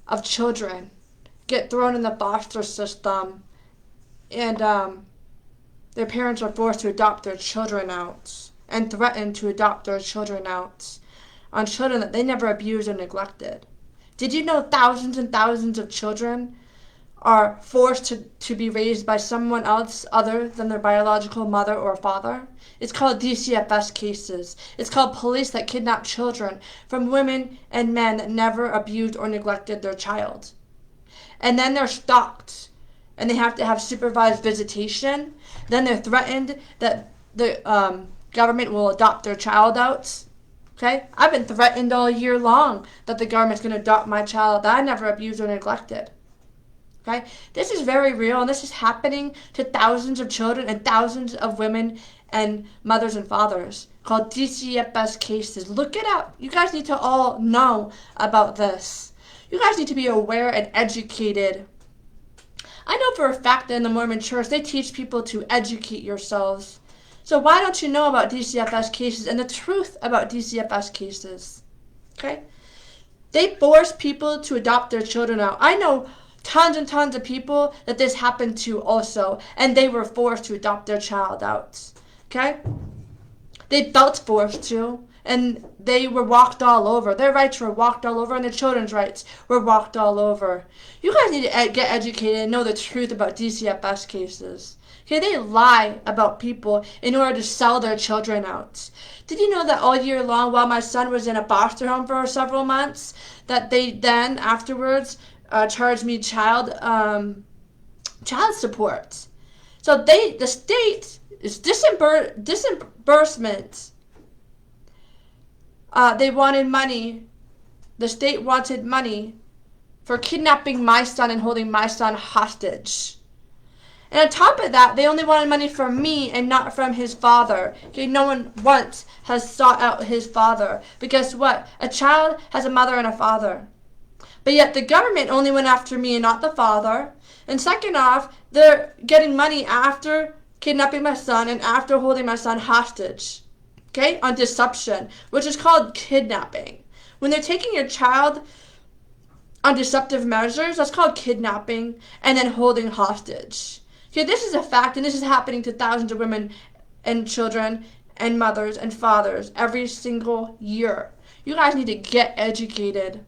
of children get thrown in the foster system, and their parents are forced to adopt their children out and threaten to adopt their children out on children that they never abused or neglected. Did you know thousands and thousands of children are forced to be raised by someone else other than their biological mother or father? It's called DCFS cases. It's called police that kidnap children from women and men that never abused or neglected their child. And then they're stalked, and they have to have supervised visitation. Then they're threatened that the government will adopt their child out. Okay? I've been threatened all year long that the government's going to adopt my child that I never abused or neglected. Okay? This is very real, and this is happening to thousands of children and thousands of women and mothers and fathers, called DCFS cases. Look it up. You guys need to all know about this. You guys need to be aware and educated. I know for a fact that in the Mormon Church, they teach people to educate yourselves. So why don't you know about DCFS cases and the truth about DCFS cases? Okay? They force people to adopt their children out. I know tons and tons of people that this happened to also, and they were forced to adopt their child out. Okay? They felt forced to, and they were walked all over. Their rights were walked all over, and their children's rights were walked all over. You guys need to get educated and know the truth about DCFS cases. Okay, they lie about people in order to sell their children out. Did you know that all year long, while my son was in a foster home for several months, that they then afterwards charged me child support? So the state is disbursement. They wanted money. The state wanted money for kidnapping my son and holding my son hostage. And on top of that, they only wanted money from me and not from his father. Okay, no one once has sought out his father. But guess what? A child has a mother and a father. But yet the government only went after me and not the father. And second off, they're getting money after kidnapping my son and after holding my son hostage. Okay, on deception, which is called kidnapping. When they're taking your child on deceptive measures, that's called kidnapping, and then holding hostage. Okay, this is a fact, and this is happening to thousands of women and children and mothers and fathers every single year. You guys need to get educated.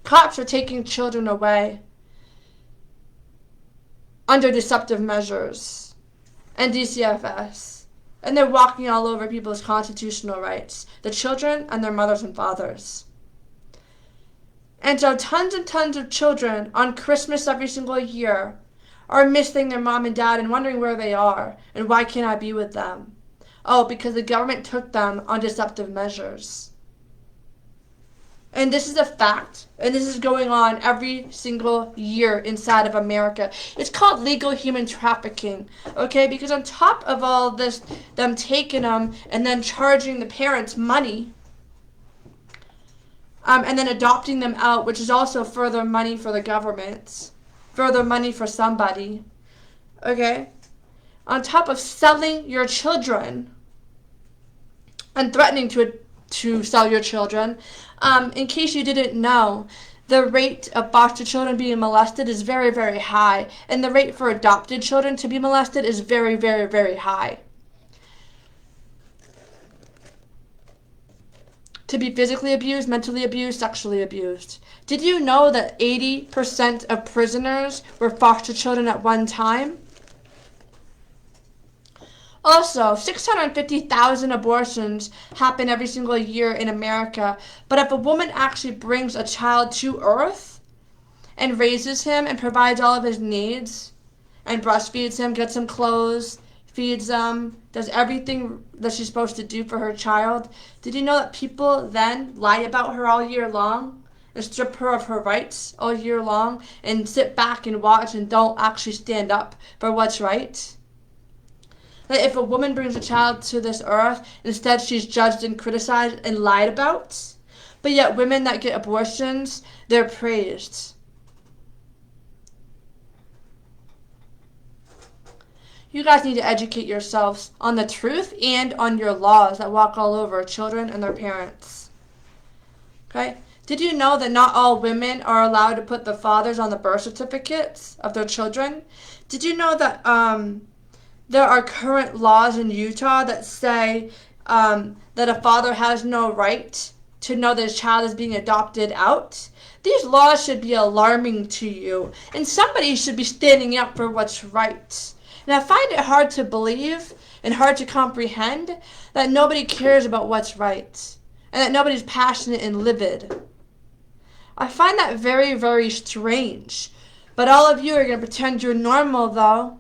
Cops are taking children away under deceptive measures and DCFS. And they're walking all over people's constitutional rights, the children and their mothers and fathers. And so tons and tons of children on Christmas every single year are missing their mom and dad and wondering where they are and why can't I be with them? Oh, because the government took them on deceptive measures. And this is a fact, and this is going on every single year inside of America. It's called legal human trafficking, okay? Because on top of all this, them taking them and then charging the parents money, and then adopting them out, which is also further money for the government, further money for somebody, okay? On top of selling your children and threatening to sell your children. In case you didn't know, the rate of foster children being molested is very, very high. And the rate for adopted children to be molested is very, very, very high. To be physically abused, mentally abused, sexually abused. Did you know that 80% of prisoners were foster children at one time? Also, 650,000 abortions happen every single year in America. But if a woman actually brings a child to earth and raises him and provides all of his needs and breastfeeds him, gets him clothes, feeds him, does everything that she's supposed to do for her child, did you know that people then lie about her all year long and strip her of her rights all year long and sit back and watch and don't actually stand up for what's right? That if a woman brings a child to this earth, instead she's judged and criticized and lied about. But yet women that get abortions, they're praised. You guys need to educate yourselves on the truth and on your laws that walk all over children and their parents. Okay? Did you know that not all women are allowed to put their fathers on the birth certificates of their children? Did you know that there are current laws in Utah that say that a father has no right to know that his child is being adopted out? These laws should be alarming to you, and somebody should be standing up for what's right. And I find it hard to believe and hard to comprehend that nobody cares about what's right and that nobody's passionate and livid. I find that very, very strange. But all of you are going to pretend you're normal, though.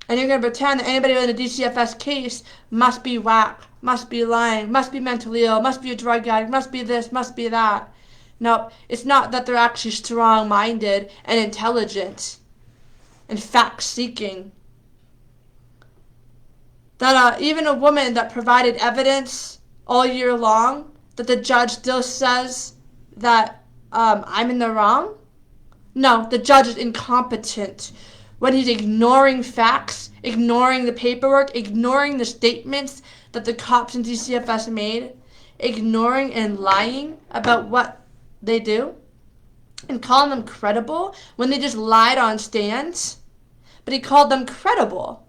And you're going to pretend that anybody in a DCFS case must be whack, must be lying, must be mentally ill, must be a drug addict, must be this, must be that. No, it's not that they're actually strong-minded and intelligent and fact-seeking. That even a woman that provided evidence all year long, that the judge still says that I'm in the wrong? No, the judge is incompetent when he's ignoring facts, ignoring the paperwork, ignoring the statements that the cops in DCFS made, ignoring and lying about what they do, and calling them credible when they just lied on stands. But he called them credible.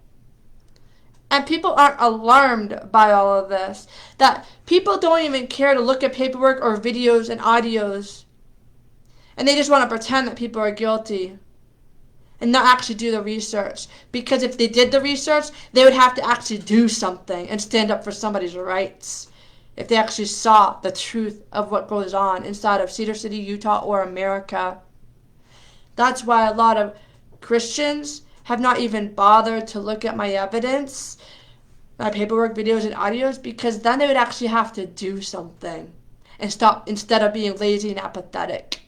And people aren't alarmed by all of this. That people don't even care to look at paperwork or videos and audios. And they just want to pretend that people are guilty and not actually do the research. Because if they did the research, they would have to actually do something and stand up for somebody's rights. If they actually saw the truth of what goes on inside of Cedar City, Utah, or America. That's why a lot of Christians have not even bothered to look at my evidence, my paperwork, videos, and audios, because then they would actually have to do something and stop instead of being lazy and apathetic.